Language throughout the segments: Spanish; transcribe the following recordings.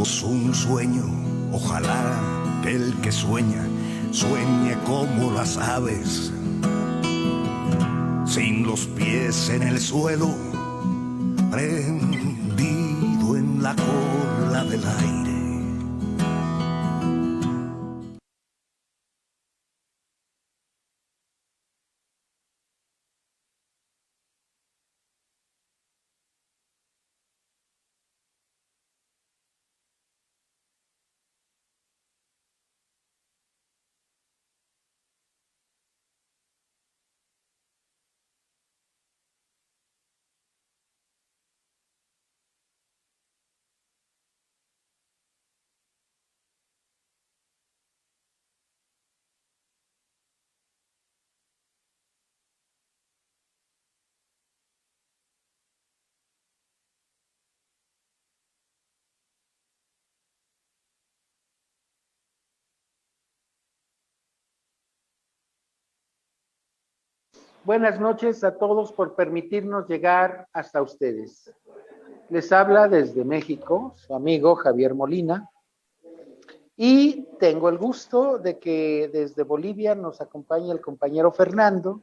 todos un sueño, ojalá que el que sueña, sueñe como las aves, sin los pies en el suelo, prendido en la cola del aire. Buenas noches a todos por permitirnos llegar hasta ustedes. Les habla desde México su amigo Javier Molina y tengo el gusto de que desde Bolivia nos acompañe el compañero Fernando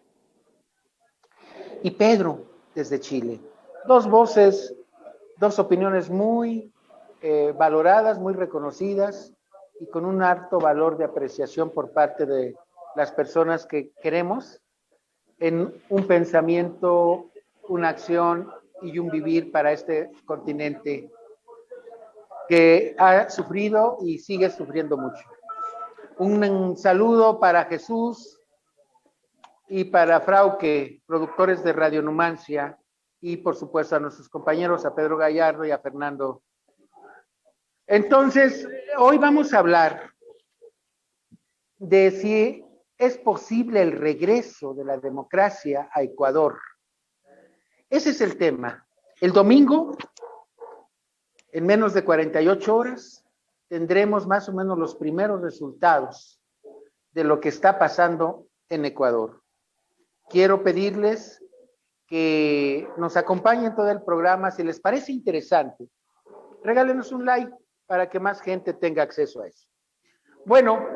y Pedro desde Chile. Dos voces, dos opiniones muy valoradas, muy reconocidas y con un alto valor de apreciación por parte de las personas que queremos en un pensamiento, una acción y un vivir para este continente que ha sufrido y sigue sufriendo mucho. Un saludo para Jesús y para Frauque, productores de Radio Numancia, y por supuesto a nuestros compañeros, a Pedro Gallardo y a Fernando. Entonces, hoy vamos a hablar de si es posible el regreso de la democracia a Ecuador. Ese es el tema. El domingo, en menos de 48 horas, tendremos más o menos los primeros resultados de lo que está pasando en Ecuador. Quiero pedirles que nos acompañen todo el programa. Si les parece interesante, regálenos un like para que más gente tenga acceso a eso. Bueno,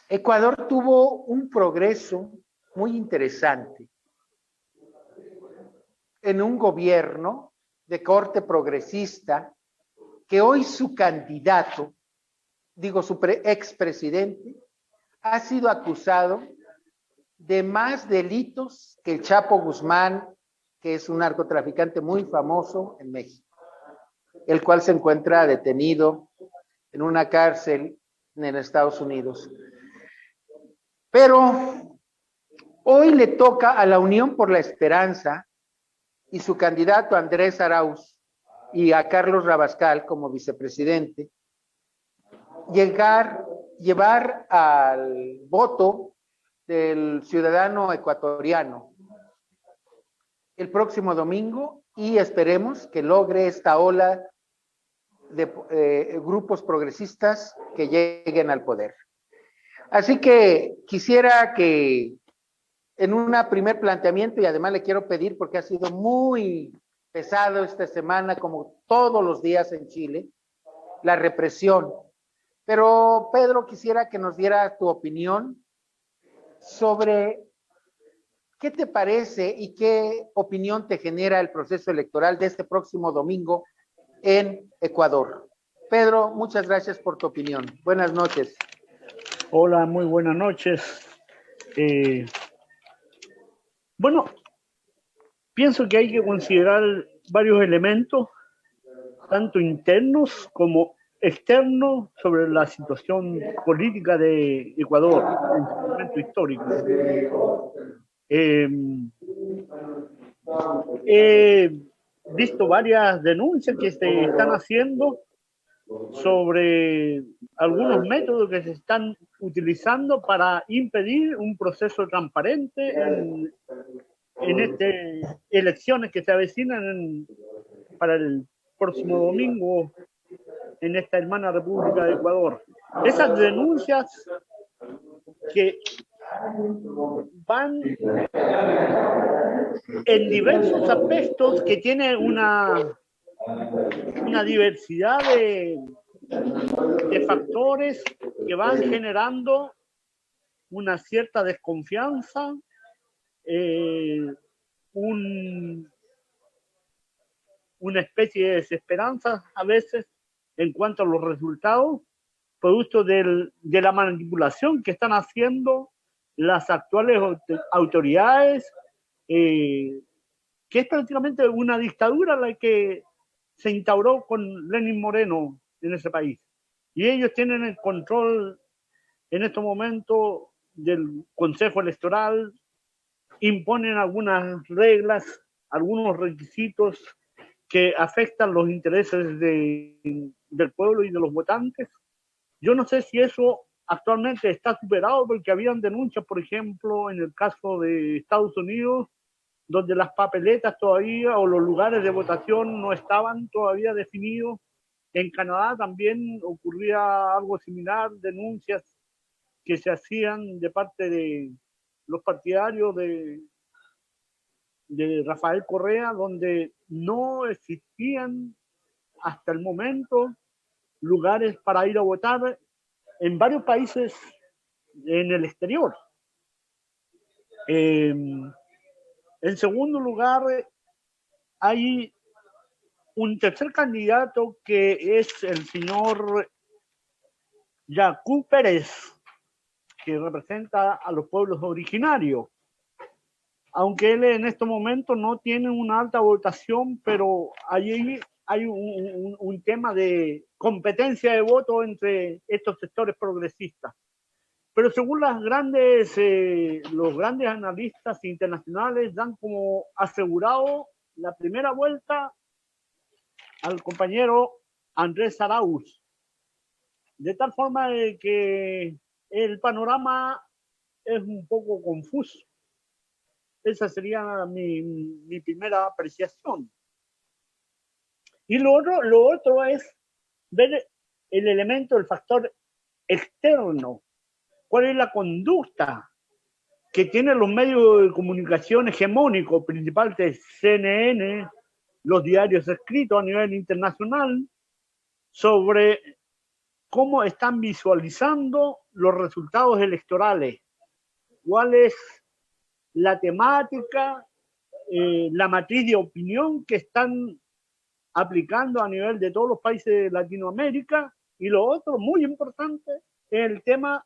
Ecuador tuvo un progreso muy interesante en un gobierno de corte progresista que hoy su candidato, digo su expresidente, ha sido acusado de más delitos que el Chapo Guzmán, que es un narcotraficante muy famoso en México, el cual se encuentra detenido en una cárcel en Estados Unidos. Pero hoy le toca a la Unión por la Esperanza y su candidato Andrés Arauz y a Carlos Rabascal como vicepresidente llevar al voto del ciudadano ecuatoriano el próximo domingo, y esperemos que logre esta ola de grupos progresistas que lleguen al poder. Así que quisiera que en un primer planteamiento, y además le quiero pedir porque ha sido muy pesado esta semana, como todos los días en Chile, la represión. Pero Pedro, quisiera que nos diera tu opinión sobre qué te parece y qué opinión te genera el proceso electoral de este próximo domingo en Ecuador. Pedro, muchas gracias por tu opinión. Buenas noches. Hola, muy buenas noches. Bueno, pienso que hay que considerar varios elementos, tanto internos como externos, sobre la situación política de Ecuador en su momento histórico. He visto varias denuncias que se están haciendo sobre algunos métodos que se están utilizando para impedir un proceso transparente en estas elecciones que se avecinan para el próximo domingo en esta hermana República de Ecuador. Esas denuncias que van en diversos aspectos, que tiene una una diversidad de factores que van generando una cierta desconfianza, una especie de desesperanza a veces en cuanto a los resultados, producto de la manipulación que están haciendo las actuales autoridades, que es prácticamente una dictadura la que se instauró con Lenín Moreno en ese país. Y ellos tienen el control en estos momentos del Consejo Electoral, imponen algunas reglas, algunos requisitos que afectan los intereses del pueblo y de los votantes. Yo no sé si eso actualmente está superado, porque habían denuncias, por ejemplo, en el caso de Estados Unidos, donde las papeletas todavía o los lugares de votación no estaban todavía definidos. En Canadá también ocurría algo similar, denuncias que se hacían de parte de los partidarios de Rafael Correa, donde no existían hasta el momento lugares para ir a votar en varios países en el exterior. En segundo lugar, hay un tercer candidato que es el señor Yacu Pérez, que representa a los pueblos originarios. Aunque él en este momento no tiene una alta votación, pero allí hay un tema de competencia de voto entre estos sectores progresistas. Pero según los grandes analistas internacionales dan como asegurado la primera vuelta al compañero Andrés Arauz, de tal forma de que el panorama es un poco confuso. Esa sería mi primera apreciación. Y lo otro es ver el elemento, el factor externo. ¿Cuál es la conducta que tienen los medios de comunicación hegemónicos, principalmente CNN, los diarios escritos a nivel internacional, sobre cómo están visualizando los resultados electorales? ¿Cuál es la temática, la matriz de opinión que están aplicando a nivel de todos los países de Latinoamérica? Y lo otro, muy importante, es el tema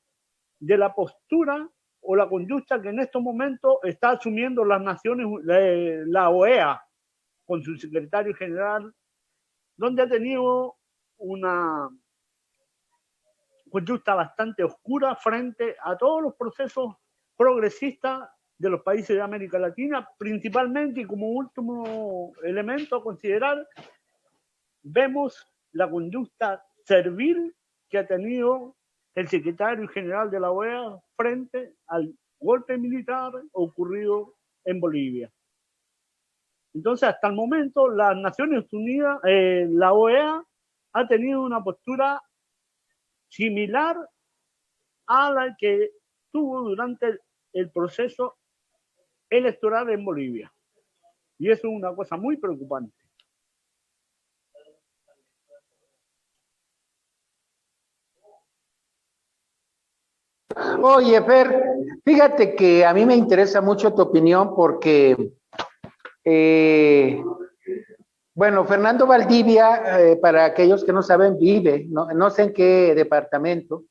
de la postura o la conducta que en estos momentos está asumiendo las naciones, la OEA, con su secretario general, donde ha tenido una conducta bastante oscura frente a todos los procesos progresistas de los países de América Latina, principalmente, y como último elemento a considerar, vemos la conducta servil que ha tenido el secretario general de la OEA frente al golpe militar ocurrido en Bolivia. Entonces, hasta el momento, las Naciones Unidas, la OEA, ha tenido una postura similar a la que tuvo durante el proceso electoral en Bolivia. Y eso es una cosa muy preocupante. Oye, Fer, fíjate que a mí me interesa mucho tu opinión porque, bueno, Fernando Valdivia, para aquellos que no saben, vive, no sé en qué departamento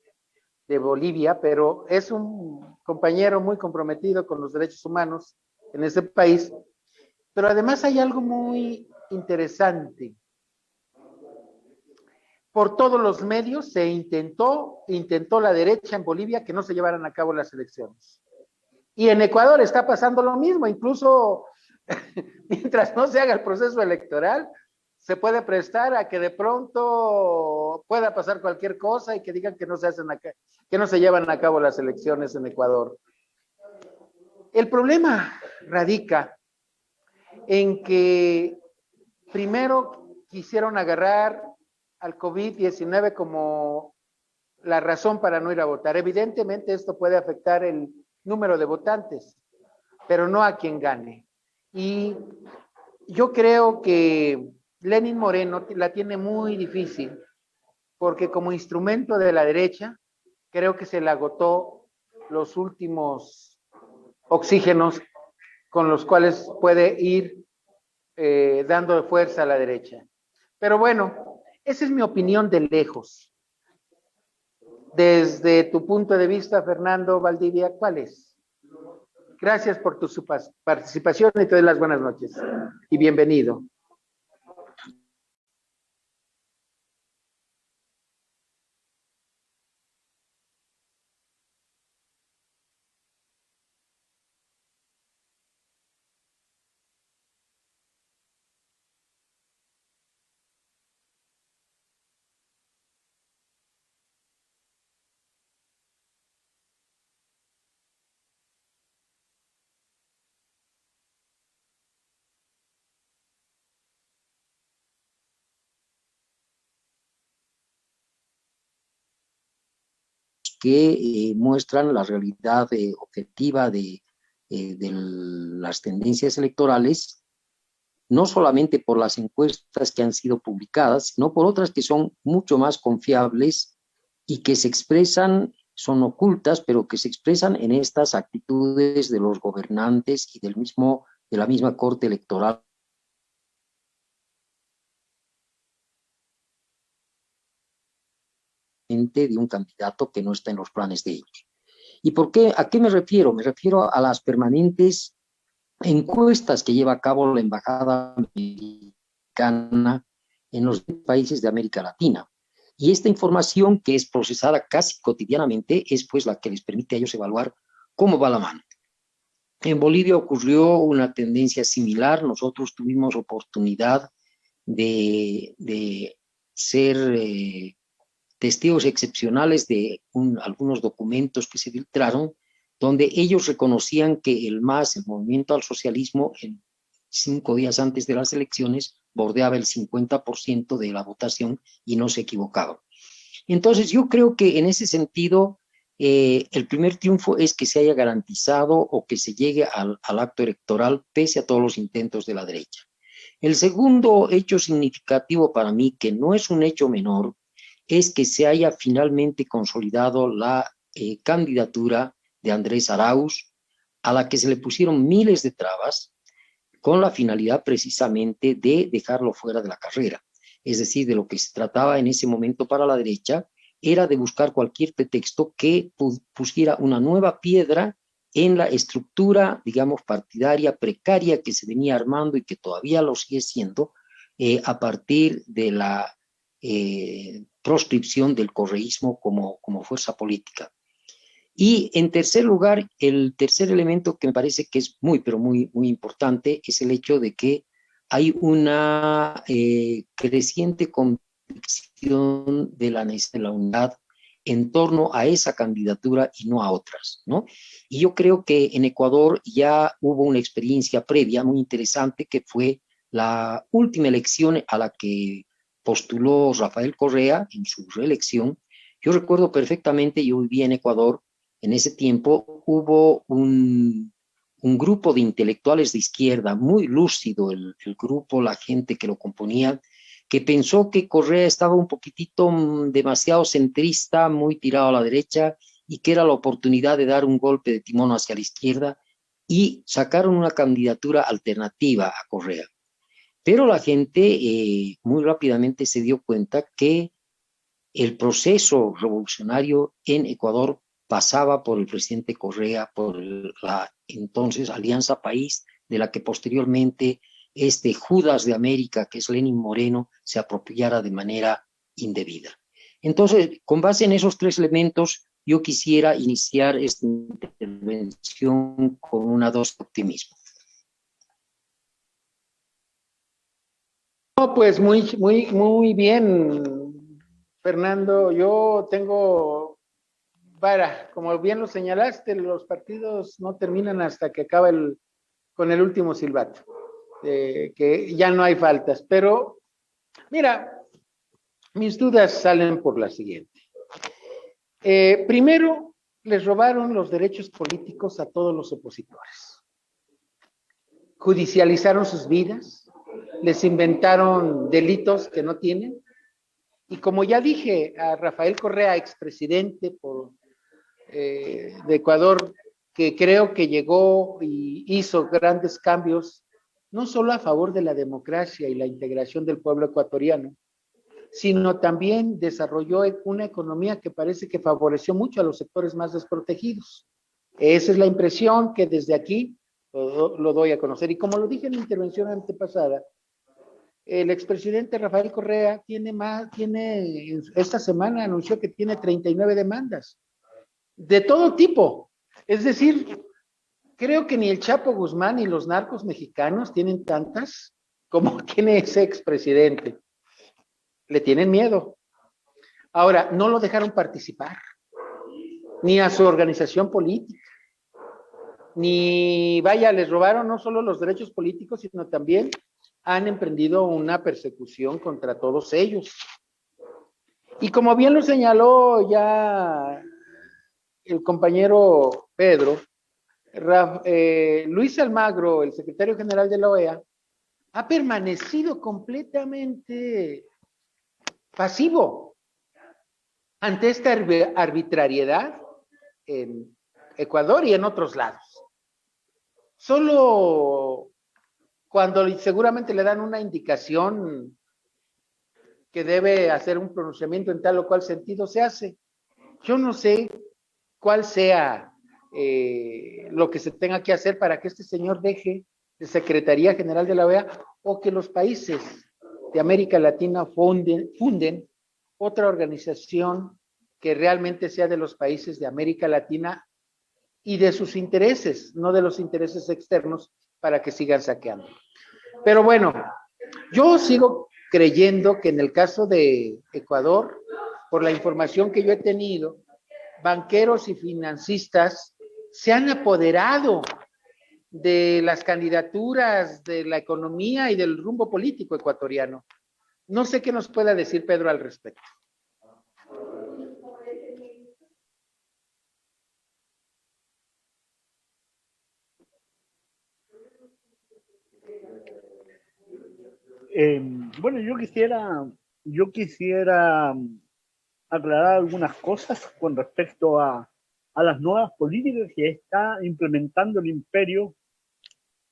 de Bolivia, pero es un compañero muy comprometido con los derechos humanos en ese país. Pero además hay algo muy interesante. Por todos los medios se intentó la derecha en Bolivia que no se llevaran a cabo las elecciones. Y en Ecuador está pasando lo mismo, incluso mientras no se haga el proceso electoral, se puede prestar a que de pronto pueda pasar cualquier cosa y que digan que no se llevan a cabo las elecciones en Ecuador. El problema radica en que primero quisieron agarrar al COVID-19 como la razón para no ir a votar. Evidentemente esto puede afectar el número de votantes, pero no a quien gane. Y yo creo que Lenin Moreno la tiene muy difícil, porque como instrumento de la derecha, creo que se le agotó los últimos oxígenos con los cuales puede ir dando fuerza a la derecha. Pero bueno, esa es mi opinión de lejos. Desde tu punto de vista, Fernando Valdivia, ¿cuál es? Gracias por tu participación y te doy las buenas noches y bienvenido. Que muestran la realidad objetiva de las tendencias electorales, no solamente por las encuestas que han sido publicadas, sino por otras que son mucho más confiables y que se expresan, son ocultas, pero que se expresan en estas actitudes de los gobernantes y de la misma Corte Electoral de un candidato que no está en los planes de ellos. ¿Y por qué? ¿A qué me refiero? Me refiero a las permanentes encuestas que lleva a cabo la Embajada Americana en los países de América Latina. Y esta información, que es procesada casi cotidianamente, es pues la que les permite a ellos evaluar cómo va la mano. En Bolivia ocurrió una tendencia similar. Nosotros tuvimos oportunidad de ser testigos excepcionales de algunos documentos que se filtraron, donde ellos reconocían que el MAS, el Movimiento al Socialismo, en 5 días antes de las elecciones, bordeaba el 50% de la votación y no se equivocaba. Entonces, yo creo que en ese sentido, el primer triunfo es que se haya garantizado o que se llegue al acto electoral pese a todos los intentos de la derecha. El segundo hecho significativo para mí, que no es un hecho menor, es que se haya finalmente consolidado la candidatura de Andrés Arauz, a la que se le pusieron miles de trabas, con la finalidad precisamente de dejarlo fuera de la carrera. Es decir, de lo que se trataba en ese momento para la derecha era de buscar cualquier pretexto que pusiera una nueva piedra en la estructura, digamos, partidaria precaria que se venía armando y que todavía lo sigue siendo a partir de la proscripción del correísmo como fuerza política. Y en tercer lugar, el tercer elemento que me parece que es muy, pero muy, muy importante es el hecho de que hay una creciente convicción de la unidad en torno a esa candidatura y no a otras, ¿no? Y yo creo que en Ecuador ya hubo una experiencia previa muy interesante, que fue la última elección a la que postuló Rafael Correa en su reelección. Yo recuerdo perfectamente, yo vivía en Ecuador. En ese tiempo hubo un grupo de intelectuales de izquierda, muy lúcido el grupo, la gente que lo componía, que pensó que Correa estaba un poquitito demasiado centrista, muy tirado a la derecha, y que era la oportunidad de dar un golpe de timón hacia la izquierda, y sacaron una candidatura alternativa a Correa. Pero la gente muy rápidamente se dio cuenta que el proceso revolucionario en Ecuador pasaba por el presidente Correa, por la entonces Alianza País, de la que posteriormente este Judas de América, que es Lenin Moreno, se apropiara de manera indebida. Entonces, con base en esos tres elementos, yo quisiera iniciar esta intervención con una dosis de optimismo. No, pues muy bien, Fernando. Yo tengo, como bien lo señalaste, los partidos no terminan hasta que acaba con el último silbato, que ya no hay faltas. Pero, mira, mis dudas salen por la siguiente. Primero, les robaron los derechos políticos a todos los opositores. Judicializaron sus vidas, les inventaron delitos que no tienen. Y como ya dije, a Rafael Correa, expresidente de Ecuador, que creo que llegó y hizo grandes cambios, no solo a favor de la democracia y la integración del pueblo ecuatoriano, sino también desarrolló una economía que parece que favoreció mucho a los sectores más desprotegidos. Esa es la impresión que desde aquí lo doy a conocer. Y como lo dije en la intervención antepasada, el expresidente Rafael Correa esta semana anunció que tiene 39 demandas de todo tipo. Es decir, creo que ni el Chapo Guzmán ni los narcos mexicanos tienen tantas como tiene ese expresidente. Le tienen miedo. Ahora, no lo dejaron participar, ni a su organización política, ni vaya, les robaron no solo los derechos políticos, sino también han emprendido una persecución contra todos ellos. Y como bien lo señaló ya el compañero Pedro, Luis Almagro, el secretario general de la OEA, ha permanecido completamente pasivo ante esta arbitrariedad en Ecuador y en otros lados. Solo cuando seguramente le dan una indicación que debe hacer un pronunciamiento en tal o cual sentido, se hace. Yo no sé cuál sea lo que se tenga que hacer para que este señor deje de Secretaría General de la OEA o que los países de América Latina funden otra organización que realmente sea de los países de América Latina y de sus intereses, no de los intereses externos, para que sigan saqueando. Pero bueno, yo sigo creyendo que en el caso de Ecuador, por la información que yo he tenido, banqueros y financistas se han apoderado de las candidaturas, de la economía y del rumbo político ecuatoriano. No sé qué nos pueda decir Pedro al respecto. Bueno, yo quisiera aclarar algunas cosas con respecto a las nuevas políticas que está implementando el imperio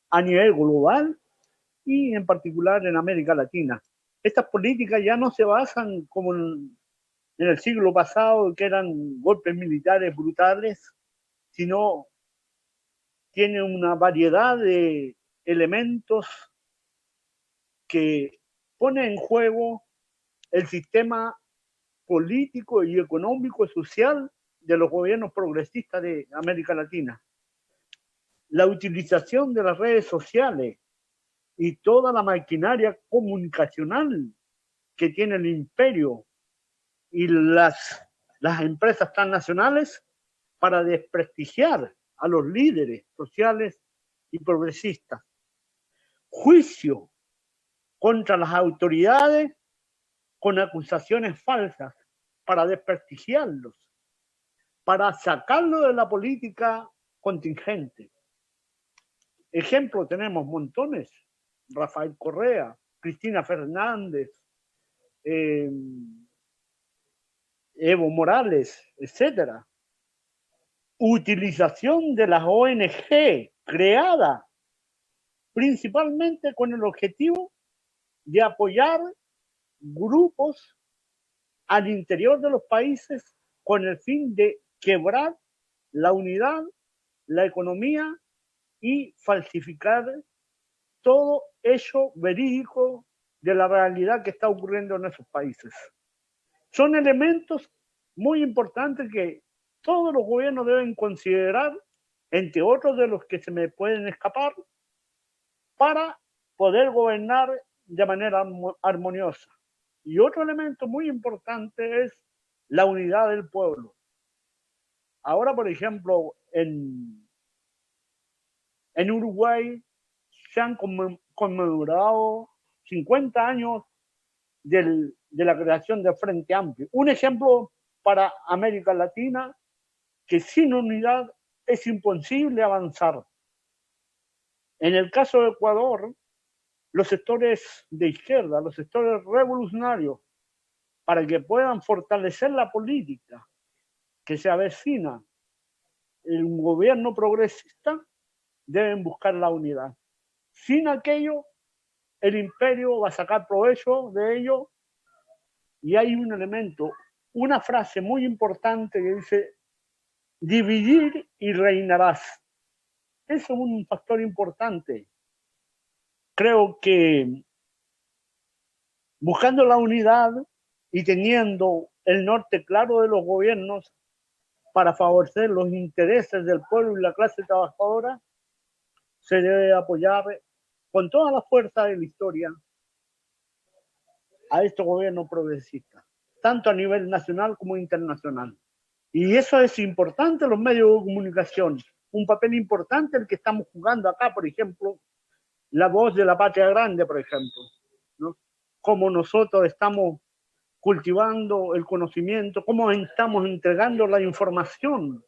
a nivel global y en particular en América Latina. Estas políticas ya no se basan como en el siglo pasado, que eran golpes militares brutales, sino tiene una variedad de elementos que pone en juego el sistema político y económico y social de los gobiernos progresistas de América Latina. La utilización de las redes sociales y toda la maquinaria comunicacional que tiene el imperio y las empresas transnacionales para desprestigiar a los líderes sociales y progresistas. Juicio contra las autoridades con acusaciones falsas para desprestigiarlos, para sacarlos de la política contingente. Ejemplos tenemos montones. Rafael Correa, Cristina Fernández, Evo Morales, etcétera. Utilización de las ONG creadas principalmente con el objetivo de apoyar grupos al interior de los países con el fin de quebrar la unidad, la economía y falsificar todo hecho verídico de la realidad que está ocurriendo en esos países. Son elementos muy importantes que todos los gobiernos deben considerar, entre otros de los que se me pueden escapar, para poder gobernar de manera armoniosa. Y otro elemento muy importante es la unidad del pueblo. Ahora, por ejemplo, en Uruguay se han conmemorado 50 años de la creación del Frente Amplio. Un ejemplo para América Latina que sin unidad es imposible avanzar. En el caso de Ecuador, los sectores de izquierda, los sectores revolucionarios, para que puedan fortalecer la política que se avecina en un gobierno progresista, deben buscar la unidad. Sin aquello, el imperio va a sacar provecho de ello, y hay un elemento, una frase muy importante que dice: dividir y reinarás. Eso es un factor importante. Creo que buscando la unidad y teniendo el norte claro de los gobiernos para favorecer los intereses del pueblo y la clase trabajadora, se debe apoyar con toda la fuerza de la historia a estos gobiernos progresistas, tanto a nivel nacional como internacional. Y eso es importante, los medios de comunicación, un papel importante el que estamos jugando acá, por ejemplo, la voz de la patria grande, por ejemplo, ¿no? Cómo nosotros estamos cultivando el conocimiento, cómo estamos entregando la información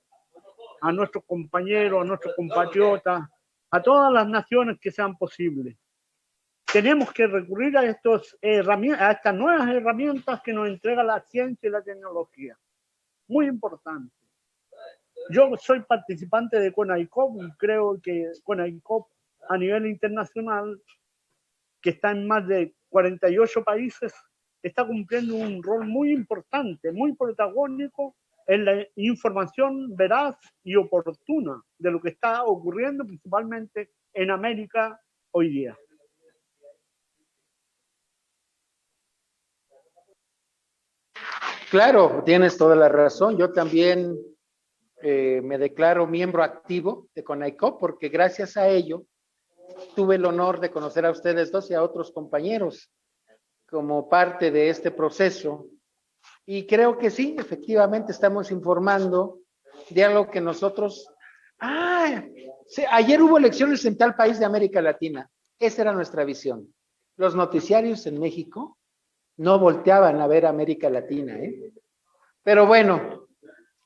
a nuestros compañeros, a nuestros compatriotas, a todas las naciones que sean posibles. Tenemos que recurrir a estas nuevas herramientas que nos entrega la ciencia y la tecnología. Muy importante. Yo soy participante de CONAICOP y creo que CONAICOP a nivel internacional, que está en más de 48 países, está cumpliendo un rol muy importante, muy protagónico en la información veraz y oportuna de lo que está ocurriendo principalmente en América hoy día. Claro, tienes toda la razón. Yo también me declaro miembro activo de CONAICOP porque gracias a ello tuve el honor de conocer a ustedes dos y a otros compañeros como parte de este proceso. Y creo que sí, efectivamente estamos informando de algo que nosotros... Sí, ayer hubo elecciones en tal país de América Latina. Esa era nuestra visión. Los noticiarios en México no volteaban a ver a América Latina, ¿eh? Pero bueno,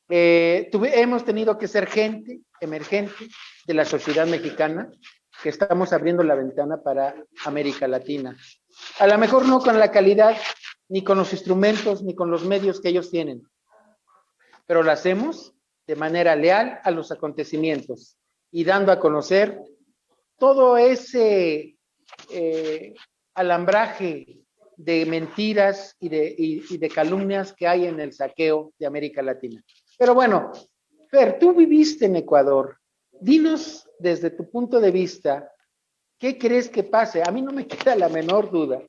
hemos tenido que ser gente emergente de la sociedad mexicana, que estamos abriendo la ventana para América Latina. A lo mejor no con la calidad, ni con los instrumentos, ni con los medios que ellos tienen, pero lo hacemos de manera leal a los acontecimientos y dando a conocer todo ese alambraje de mentiras y de calumnias que hay en el saqueo de América Latina. Pero bueno, Fer, tú viviste en Ecuador. Dinos desde tu punto de vista, ¿qué crees que pase? A mí no me queda la menor duda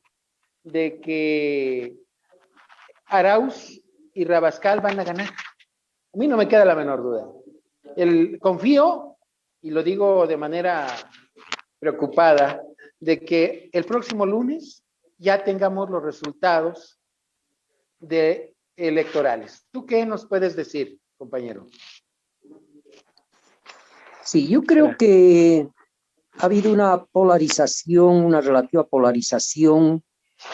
de que Arauz y Rabascal van a ganar. A mí no me queda la menor duda. Confío, y lo digo de manera preocupada, de que el próximo lunes ya tengamos los resultados electorales. ¿Tú qué nos puedes decir, compañero? Sí, yo creo que ha habido una polarización, una relativa polarización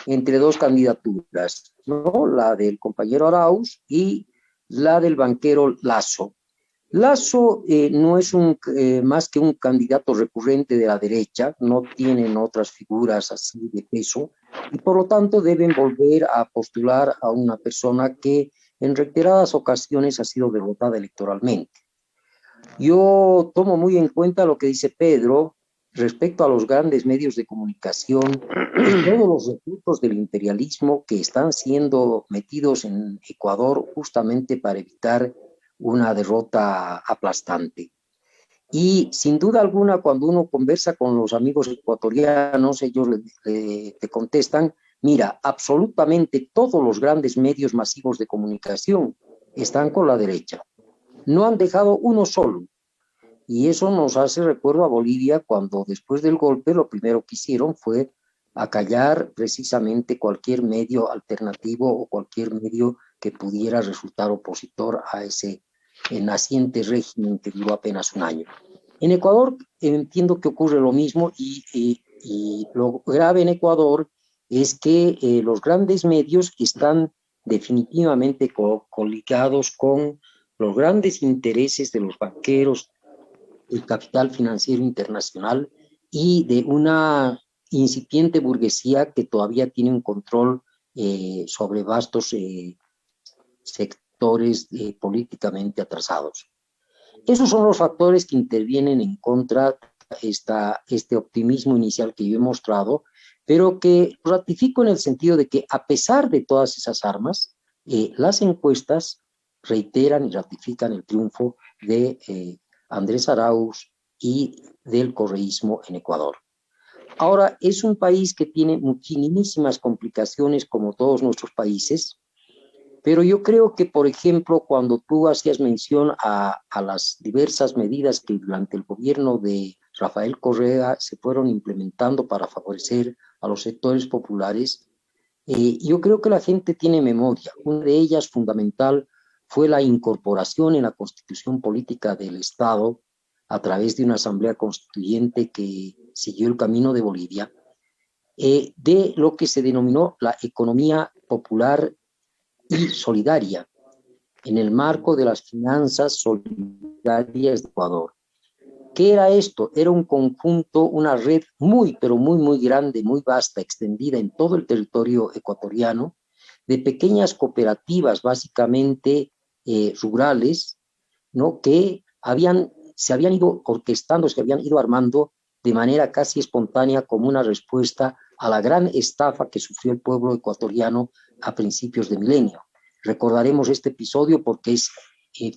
entre dos candidaturas, ¿no? La del compañero Arauz y la del banquero Lasso. Lasso no es más que un candidato recurrente de la derecha, no tienen otras figuras así de peso, y por lo tanto deben volver a postular a una persona que en reiteradas ocasiones ha sido derrotada electoralmente. Yo tomo muy en cuenta lo que dice Pedro respecto a los grandes medios de comunicación y todos los recursos del imperialismo que están siendo metidos en Ecuador justamente para evitar una derrota aplastante. Y sin duda alguna, cuando uno conversa con los amigos ecuatorianos, ellos te contestan, mira, absolutamente todos los grandes medios masivos de comunicación están con la derecha. No han dejado uno solo. Y eso nos hace recuerdo a Bolivia cuando después del golpe lo primero que hicieron fue acallar precisamente cualquier medio alternativo o cualquier medio que pudiera resultar opositor a ese naciente régimen que duró apenas un año. En Ecuador entiendo que ocurre lo mismo y lo grave en Ecuador es que los grandes medios están definitivamente coligados con los grandes intereses de los banqueros, el capital financiero internacional y de una incipiente burguesía que todavía tiene un control sobre vastos sectores políticamente atrasados. Esos son los factores que intervienen en contra este optimismo inicial que yo he mostrado, pero que ratifico en el sentido de que a pesar de todas esas armas, las encuestas reiteran y ratifican el triunfo de Andrés Arauz y del correísmo en Ecuador. Ahora, es un país que tiene muchísimas complicaciones como todos nuestros países, pero yo creo que, por ejemplo, cuando tú hacías mención a las diversas medidas que durante el gobierno de Rafael Correa se fueron implementando para favorecer a los sectores populares, yo creo que la gente tiene memoria. Una de ellas fundamental fue la incorporación en la Constitución Política del Estado a través de una asamblea constituyente que siguió el camino de Bolivia, de lo que se denominó la economía popular y solidaria, en el marco de las finanzas solidarias de Ecuador. ¿Qué era esto? Era un conjunto, una red muy, pero muy grande, muy vasta, extendida en todo el territorio ecuatoriano, de pequeñas cooperativas, básicamente rurales, ¿no? Que se habían ido orquestando, se habían ido armando de manera casi espontánea como una respuesta a la gran estafa que sufrió el pueblo ecuatoriano a principios de milenio. Recordaremos este episodio porque es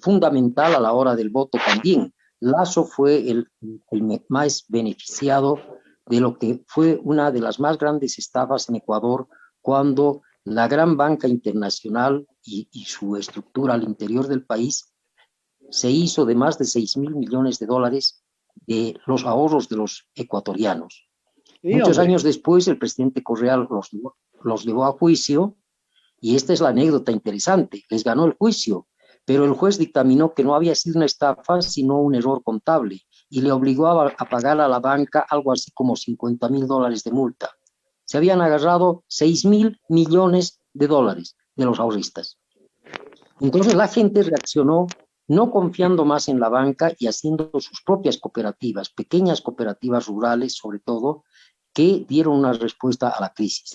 fundamental a la hora del voto también. Lasso fue el más beneficiado de lo que fue una de las más grandes estafas en Ecuador, cuando la gran banca internacional y su estructura al interior del país se hizo de más de 6.000 millones de dólares de los ahorros de los ecuatorianos. Sí, muchos años después, el presidente Correa los llevó a juicio, y esta es la anécdota interesante. Les ganó el juicio, pero el juez dictaminó que no había sido una estafa, sino un error contable, y le obligó a pagar a la banca algo así como 50.000 dólares de multa. Se habían agarrado 6.000 millones de dólares de los ahorristas. Entonces la gente reaccionó no confiando más en la banca y haciendo sus propias cooperativas, pequeñas cooperativas rurales sobre todo, que dieron una respuesta a la crisis.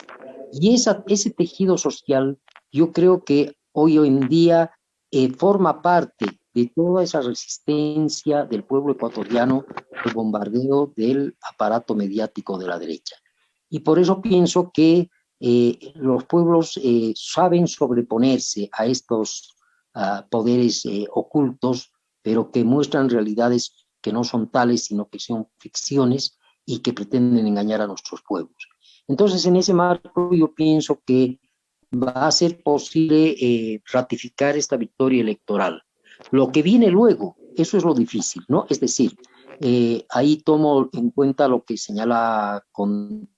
Y ese tejido social, yo creo que hoy en día forma parte de toda esa resistencia del pueblo ecuatoriano al bombardeo del aparato mediático de la derecha. Y por eso pienso que los pueblos saben sobreponerse a estos poderes ocultos, pero que muestran realidades que no son tales, sino que son ficciones y que pretenden engañar a nuestros pueblos. Entonces, en ese marco, yo pienso que va a ser posible ratificar esta victoria electoral. Lo que viene luego, eso es lo difícil, ¿no? Es decir, ahí tomo en cuenta lo que señala con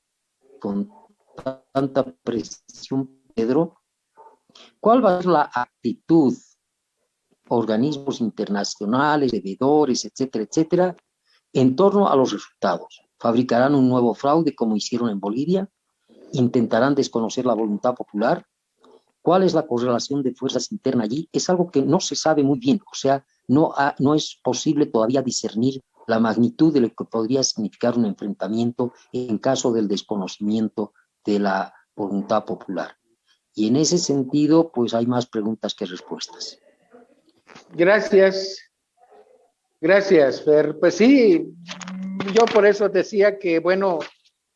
tanta precisión Pedro. ¿Cuál va a ser la actitud? Organismos internacionales, deudores, etcétera, etcétera, en torno a los resultados. ¿Fabricarán un nuevo fraude como hicieron en Bolivia? ¿Intentarán desconocer la voluntad popular? ¿Cuál es la correlación de fuerzas internas allí? Es algo que no se sabe muy bien, o sea, no es posible todavía discernir la magnitud de lo que podría significar un enfrentamiento en caso del desconocimiento de la voluntad popular. Y en ese sentido, pues hay más preguntas que respuestas. Gracias, Fer. Pues sí, yo por eso decía que, bueno,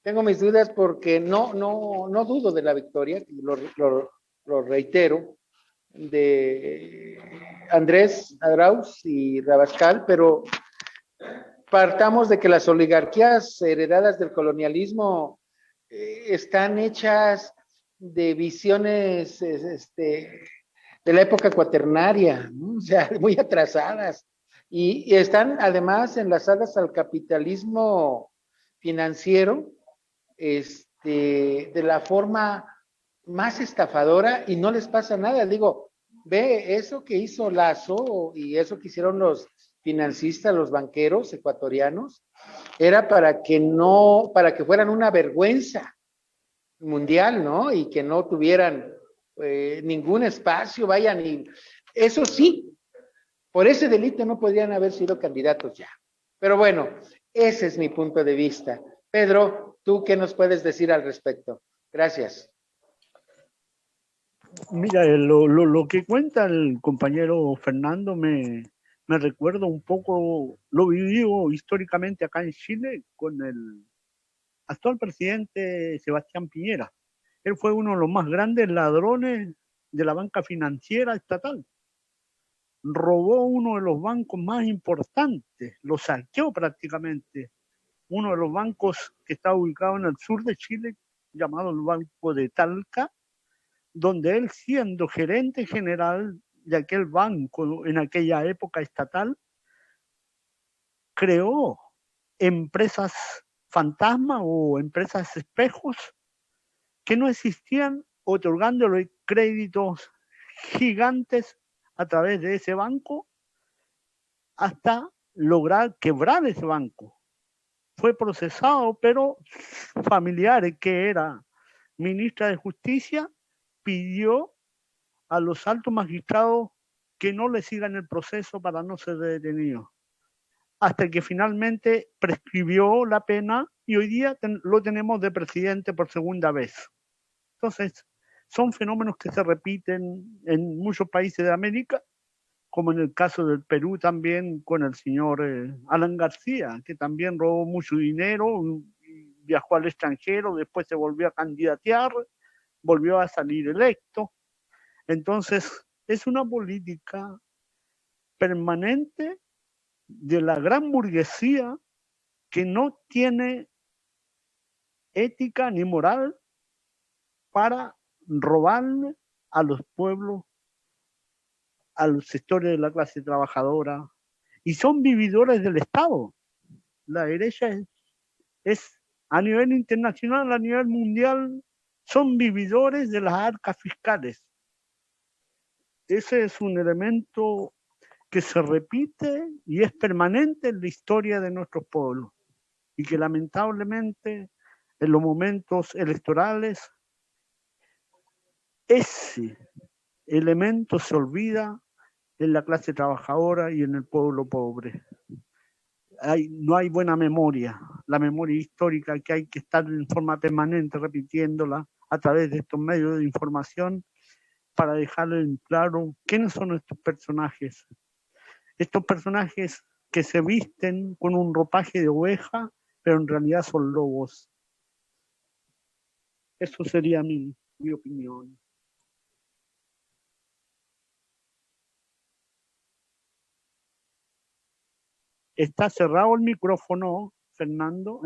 tengo mis dudas porque no dudo de la victoria, lo reitero, de Andrés Arauz y Rabascal, pero partamos de que las oligarquías heredadas del colonialismo están hechas de visiones de la época cuaternaria, ¿no? O sea, muy atrasadas, y están además enlazadas al capitalismo financiero de la forma más estafadora, y no les pasa nada. Digo, ve eso que hizo Lasso y eso que hicieron los financistas, los banqueros ecuatorianos, era para que fueran una vergüenza mundial, ¿no? Y que no tuvieran ningún espacio, vayan, y eso sí, por ese delito no podrían haber sido candidatos ya. Pero bueno, ese es mi punto de vista. Pedro, ¿tú qué nos puedes decir al respecto? Gracias. Mira, lo que cuenta el compañero Fernando me recuerda un poco lo vivido históricamente acá en Chile con el actual presidente Sebastián Piñera. Él fue uno de los más grandes ladrones de la banca financiera estatal. Robó uno de los bancos más importantes, lo saqueó prácticamente. Uno de los bancos que está ubicado en el sur de Chile, llamado el Banco de Talca, donde él, siendo gerente general de aquel banco en aquella época estatal, creó empresas fantasma o empresas espejos que no existían, otorgándole créditos gigantes a través de ese banco hasta lograr quebrar ese banco. Fue procesado, pero familiares, que era ministra de Justicia, pidió a los altos magistrados que no le sigan el proceso para no ser detenido, hasta que finalmente prescribió la pena y hoy día lo tenemos de presidente por segunda vez. Entonces, son fenómenos que se repiten en muchos países de América, como en el caso del Perú también con el señor Alan García, que también robó mucho dinero, viajó al extranjero, después se volvió a candidatear, volvió a salir electo. Entonces, es una política permanente de la gran burguesía que no tiene ética ni moral para robarle a los pueblos, a los sectores de la clase trabajadora, y son vividores del Estado. La derecha es a nivel internacional, a nivel mundial, son vividores de las arcas fiscales. Ese es un elemento que se repite y es permanente en la historia de nuestros pueblos, y que lamentablemente en los momentos electorales ese elemento se olvida en la clase trabajadora y en el pueblo pobre. No hay buena memoria, la memoria histórica que hay que estar en forma permanente repitiéndola a través de estos medios de información para dejarle en claro quiénes son estos personajes que se visten con un ropaje de oveja, pero en realidad son lobos. Eso sería mi opinión. Está cerrado el micrófono, Fernando,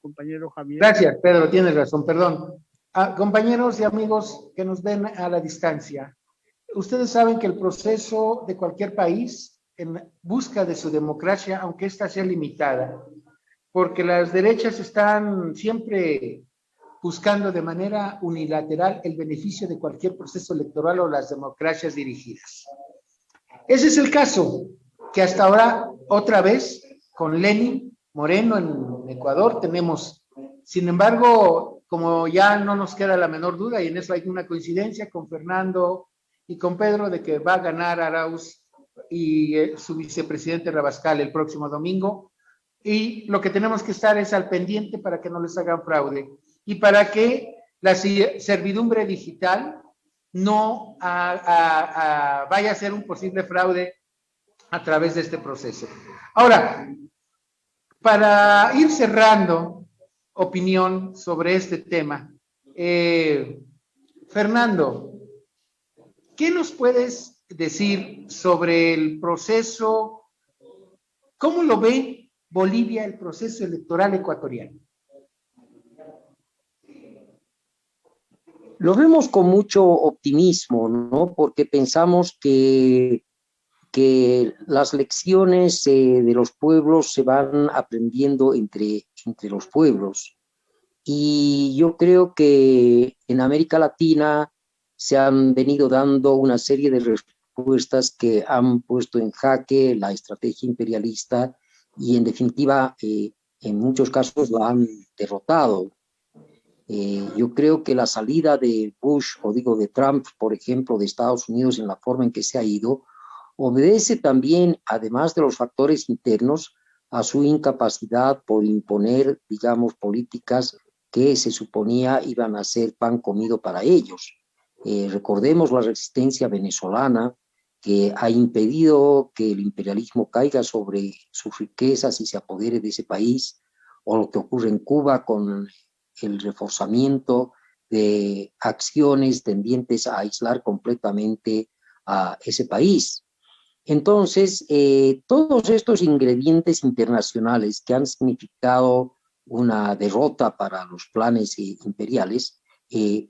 compañero Javier. Gracias, Pedro, tienes razón, perdón. Compañeros y amigos que nos ven a la distancia, ustedes saben que el proceso de cualquier país en busca de su democracia, aunque ésta sea limitada, porque las derechas están siempre buscando de manera unilateral el beneficio de cualquier proceso electoral o las democracias dirigidas. Ese es el caso que hasta ahora, otra vez, con Lenin Moreno en Ecuador, tenemos. Sin embargo, como ya no nos queda la menor duda, y en eso hay una coincidencia con Fernando y con Pedro, de que va a ganar Arauz y su vicepresidente Rabascal el próximo domingo, y lo que tenemos que estar es al pendiente para que no les hagan fraude y para que la servidumbre digital no vaya a ser un posible fraude a través de este proceso. Ahora, para ir cerrando opinión sobre este tema, Fernando, ¿qué nos puedes decir sobre el proceso? ¿Cómo lo ve Bolivia el proceso electoral ecuatoriano? Lo vemos con mucho optimismo, ¿no? Porque pensamos que las lecciones de los pueblos se van aprendiendo entre los pueblos. Y yo creo que en América Latina se han venido dando una serie de respuestas que han puesto en jaque la estrategia imperialista y, en definitiva, en muchos casos la han derrotado. Yo creo que la salida de Bush, o digo de Trump, por ejemplo, de Estados Unidos, en la forma en que se ha ido, obedece también, además de los factores internos, a su incapacidad por imponer, digamos, políticas que se suponía iban a ser pan comido para ellos. Recordemos la resistencia venezolana, que ha impedido que el imperialismo caiga sobre sus riquezas y se apodere de ese país, o lo que ocurre en Cuba con el reforzamiento de acciones tendientes a aislar completamente a ese país. Entonces, todos estos ingredientes internacionales que han significado una derrota para los planes imperiales,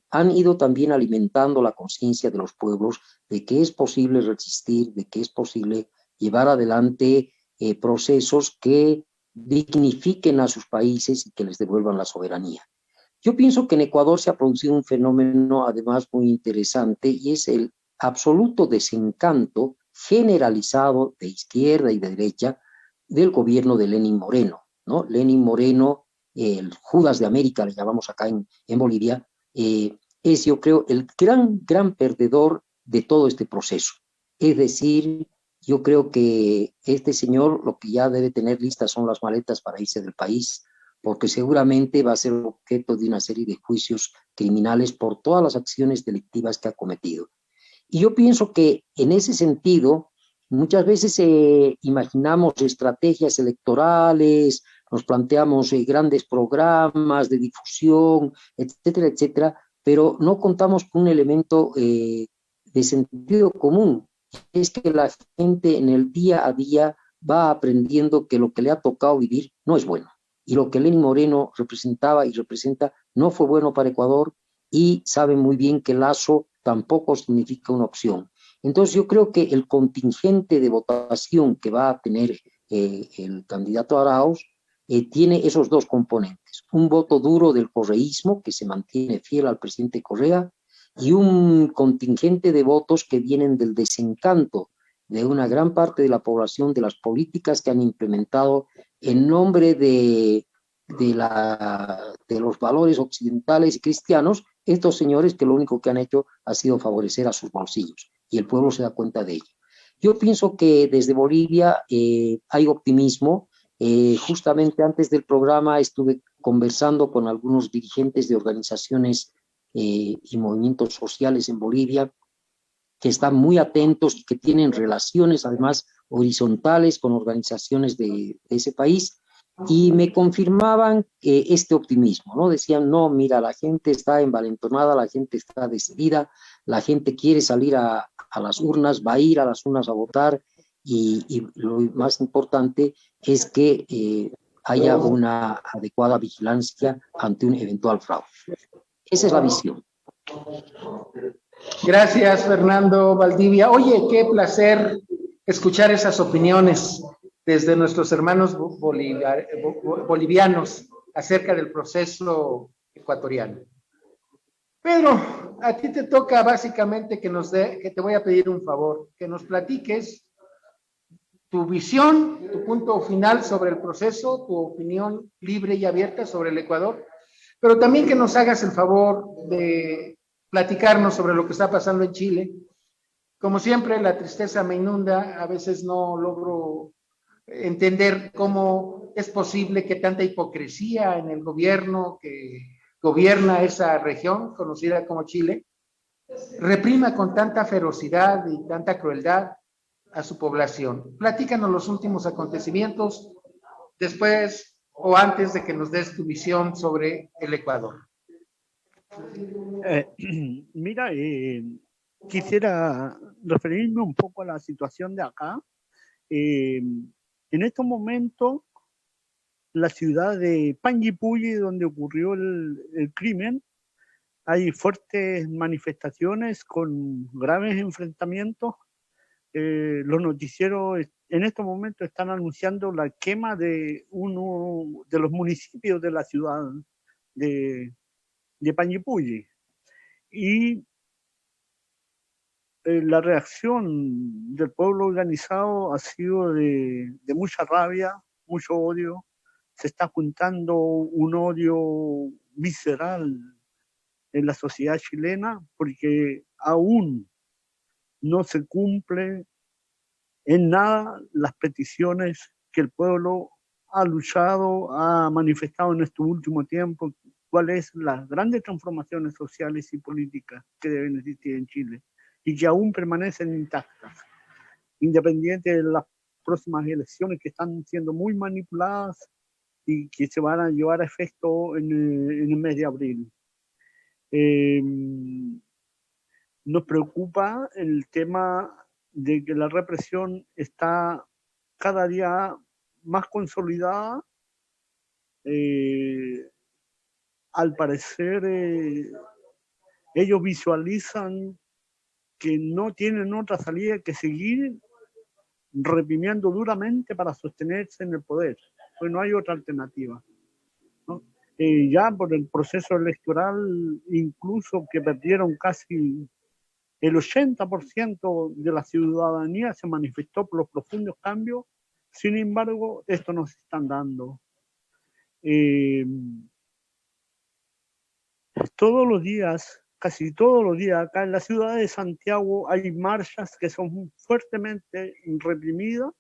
han ido también alimentando la conciencia de los pueblos de que es posible resistir, de que es posible llevar adelante procesos que dignifiquen a sus países y que les devuelvan la soberanía. Yo pienso que en Ecuador se ha producido un fenómeno además muy interesante y es el absoluto desencanto generalizado de izquierda y de derecha del gobierno de Lenín Moreno, ¿no? Lenín Moreno, el Judas de América, le llamamos acá en Bolivia, es, yo creo, el gran perdedor de todo este proceso. Es decir, yo creo que este señor lo que ya debe tener listas son las maletas para irse del país, porque seguramente va a ser objeto de una serie de juicios criminales por todas las acciones delictivas que ha cometido. Y yo pienso que en ese sentido, muchas veces imaginamos estrategias electorales, nos planteamos grandes programas de difusión, etcétera, etcétera, pero no contamos con un elemento de sentido común. Es que la gente en el día a día va aprendiendo que lo que le ha tocado vivir no es bueno. Y lo que Lenín Moreno representaba y representa no fue bueno para Ecuador, y saben muy bien que Lazo tampoco significa una opción. Entonces yo creo que el contingente de votación que va a tener el candidato Arauz tiene esos dos componentes: un voto duro del correísmo, que se mantiene fiel al presidente Correa, y un contingente de votos que vienen del desencanto de una gran parte de la población de las políticas que han implementado en nombre de los valores occidentales y cristianos, estos señores que lo único que han hecho ha sido favorecer a sus bolsillos, y el pueblo se da cuenta de ello. Yo pienso que desde Bolivia hay optimismo. Justamente antes del programa estuve conversando con algunos dirigentes de organizaciones y movimientos sociales en Bolivia, que están muy atentos y que tienen relaciones además horizontales con organizaciones de ese país, y me confirmaban este optimismo, ¿no? Decían, no, mira, la gente está envalentonada, la gente está decidida, la gente quiere salir a las urnas, va a ir a las urnas a votar, y lo más importante es que haya una adecuada vigilancia ante un eventual fraude. Esa es la visión. Gracias, Fernando Valdivia. Oye, qué placer escuchar esas opiniones desde nuestros hermanos bolivianos acerca del proceso ecuatoriano. Pedro, a ti te toca básicamente que te voy a pedir un favor, que nos platiques tu visión, tu punto final sobre el proceso, tu opinión libre y abierta sobre el Ecuador, pero también que nos hagas el favor de platicarnos sobre lo que está pasando en Chile. Como siempre, la tristeza me inunda, a veces no logro entender cómo es posible que tanta hipocresía en el gobierno que gobierna esa región conocida como Chile reprima con tanta ferocidad y tanta crueldad a su población. Platícanos los últimos acontecimientos después o antes de que nos des tu visión sobre el Ecuador. Mira, quisiera referirme un poco a la situación de acá. En estos momentos, la ciudad de Panguipulli, donde ocurrió el crimen, hay fuertes manifestaciones con graves enfrentamientos. Los noticieros en estos momentos están anunciando la quema de uno de los municipios de la ciudad de Panguipulli. Y la reacción del pueblo organizado ha sido de mucha rabia, mucho odio. Se está juntando un odio visceral en la sociedad chilena porque aún no se cumplen en nada las peticiones que el pueblo ha luchado, ha manifestado en este último tiempo cuáles son las grandes transformaciones sociales y políticas que deben existir en Chile y que aún permanecen intactas, independiente de las próximas elecciones que están siendo muy manipuladas y que se van a llevar a efecto en el mes de abril. Nos preocupa el tema de que la represión está cada día más consolidada. Al parecer, ellos visualizan que no tienen otra salida que seguir reprimiendo duramente para sostenerse en el poder, pues no hay otra alternativa, ¿no? Ya por el proceso electoral, incluso que perdieron casi el 80% de la ciudadanía se manifestó por los profundos cambios. Sin embargo, esto nos están dando. Todos los días, casi todos los días, acá en la ciudad de Santiago hay marchas que son fuertemente reprimidas,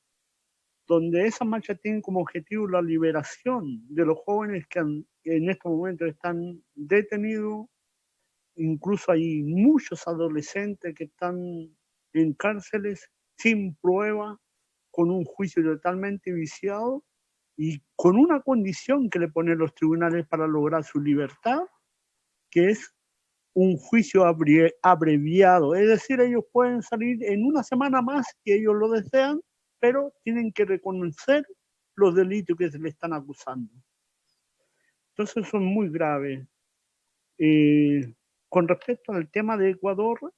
donde esas marchas tienen como objetivo la liberación de los jóvenes que en estos momentos están detenidos. Incluso hay muchos adolescentes que están en cárceles sin prueba, con un juicio totalmente viciado y con una condición que le ponen los tribunales para lograr su libertad, que es un juicio abreviado. Es decir, ellos pueden salir en una semana más que ellos lo desean, pero tienen que reconocer los delitos que se le están acusando. Entonces son muy graves. Con respecto al tema de Ecuador,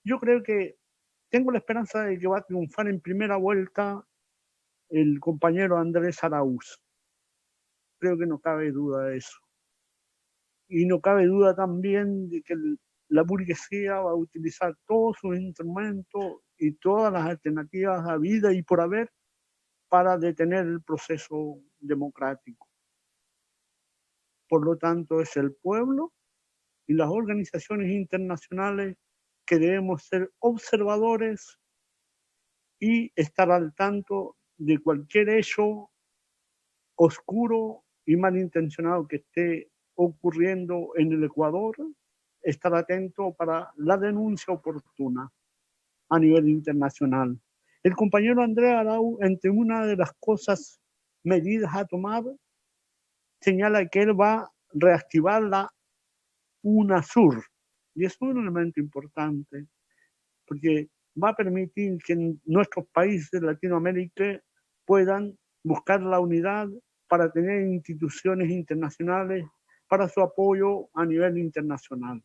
yo creo que tengo la esperanza de que va a triunfar en primera vuelta el compañero Andrés Araúz. Creo que no cabe duda de eso. Y no cabe duda también de que la burguesía va a utilizar todos sus instrumentos y todas las alternativas a vida y por haber para detener el proceso democrático. Por lo tanto, es el pueblo y las organizaciones internacionales que debemos ser observadores y estar al tanto de cualquier hecho oscuro y malintencionado que esté ocurriendo en el Ecuador, estar atento para la denuncia oportuna a nivel internacional. El compañero Andrés Araúz, entre una de las cosas, medidas a tomar, señala que él va a reactivar la UNASUR, y es un elemento importante, porque va a permitir que nuestros países de Latinoamérica puedan buscar la unidad para tener instituciones internacionales para su apoyo a nivel internacional.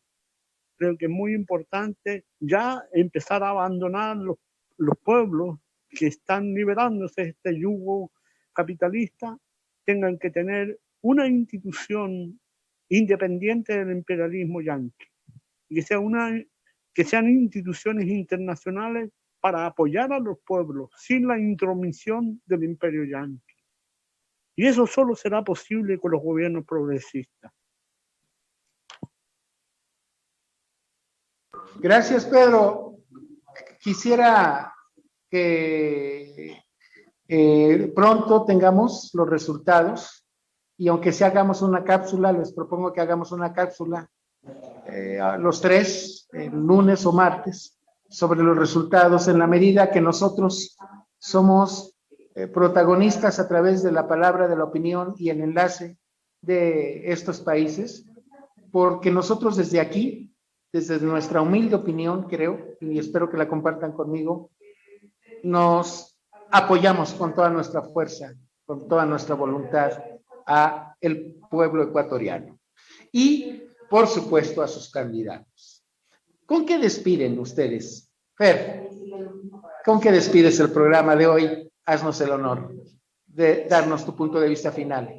Creo que es muy importante ya empezar a abandonar los pueblos que están liberándose de este yugo capitalista, tengan que tener una institución independiente del imperialismo yanqui, y que sean instituciones internacionales para apoyar a los pueblos sin la intromisión del imperio yanqui. Y eso solo será posible con los gobiernos progresistas. Gracias, Pedro. Quisiera que pronto tengamos los resultados y aunque si hagamos una cápsula, les propongo que hagamos una cápsula los tres, el lunes o martes, sobre los resultados en la medida que nosotros somos protagonistas a través de la palabra, de la opinión y el enlace de estos países, porque nosotros desde aquí, desde nuestra humilde opinión, creo, y espero que la compartan conmigo, nos apoyamos con toda nuestra fuerza, con toda nuestra voluntad a el pueblo ecuatoriano y, por supuesto, a sus candidatos. ¿Con qué despiden ustedes? Fer, ¿con qué despides el programa de hoy? Haznos el honor de darnos tu punto de vista final.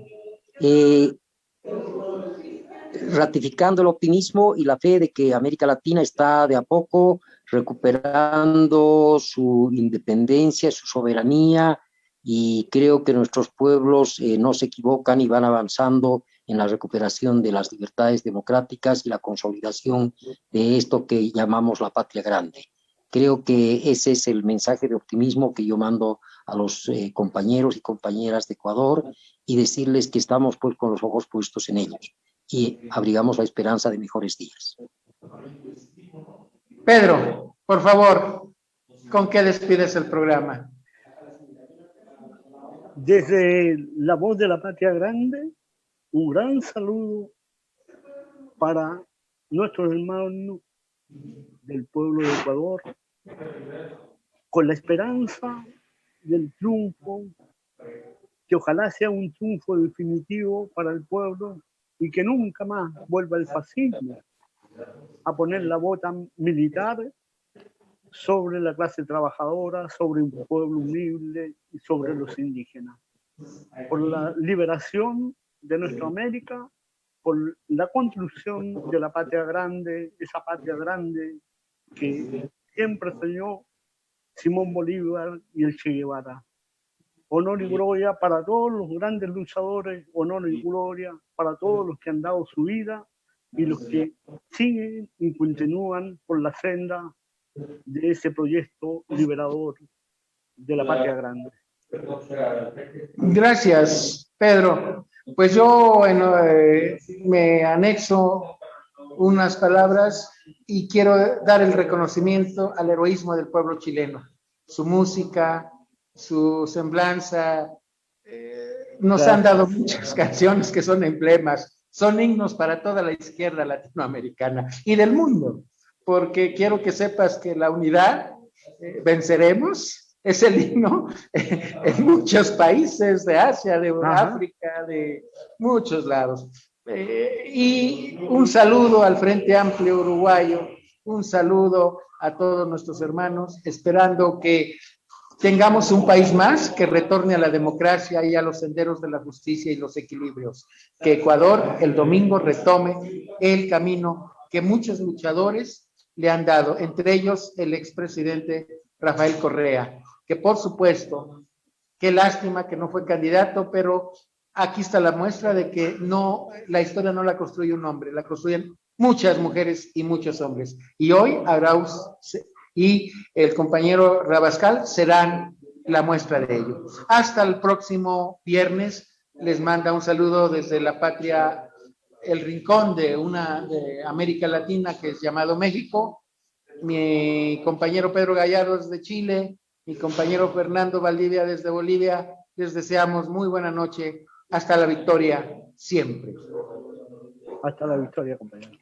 Ratificando el optimismo y la fe de que América Latina está de a poco recuperando su independencia, su soberanía, y creo que nuestros pueblos no se equivocan y van avanzando en la recuperación de las libertades democráticas y la consolidación de esto que llamamos la patria grande. Creo que ese es el mensaje de optimismo que yo mando a los compañeros y compañeras de Ecuador y decirles que estamos pues con los ojos puestos en ellos y abrigamos la esperanza de mejores días. Pedro, por favor, ¿con qué despides el programa? Desde la voz de la Patria Grande, un gran saludo para nuestros hermanos del pueblo de Ecuador, con la esperanza del triunfo, que ojalá sea un triunfo definitivo para el pueblo y que nunca más vuelva el fascismo a poner la bota militar sobre la clase trabajadora, sobre un pueblo humilde y sobre los indígenas. Por la liberación de nuestra América, por la construcción de la patria grande, esa patria grande que siempre soñó Simón Bolívar y el Che Guevara. Honor y gloria para todos los grandes luchadores, honor y gloria para todos los que han dado su vida y los que siguen y continúan por la senda de ese proyecto liberador de la patria grande. Gracias, Pedro. Pues yo me anexo unas palabras y quiero dar el reconocimiento al heroísmo del pueblo chileno. Su música, su semblanza, nos han dado muchas canciones que son emblemas, son himnos para toda la izquierda latinoamericana y del mundo, porque quiero que sepas que la unidad, venceremos, es el himno en muchos países de Asia, de África, de muchos lados. Y un saludo al Frente Amplio Uruguayo, un saludo a todos nuestros hermanos, esperando que tengamos un país más que retorne a la democracia y a los senderos de la justicia y los equilibrios. Que Ecuador el domingo retome el camino que muchos luchadores le han dado, entre ellos el expresidente Rafael Correa, que por supuesto, qué lástima que no fue candidato, pero aquí está la muestra de que no, la historia no la construye un hombre, la construyen muchas mujeres y muchos hombres. Y hoy Arauz y el compañero Rabascal serán la muestra de ello. Hasta el próximo viernes. Les manda un saludo desde la patria, el rincón de América Latina que es llamado México. Mi compañero Pedro Gallardo desde Chile, mi compañero Fernando Valdivia desde Bolivia. Les deseamos muy buena noche. Hasta la victoria siempre. Hasta la victoria, compañero.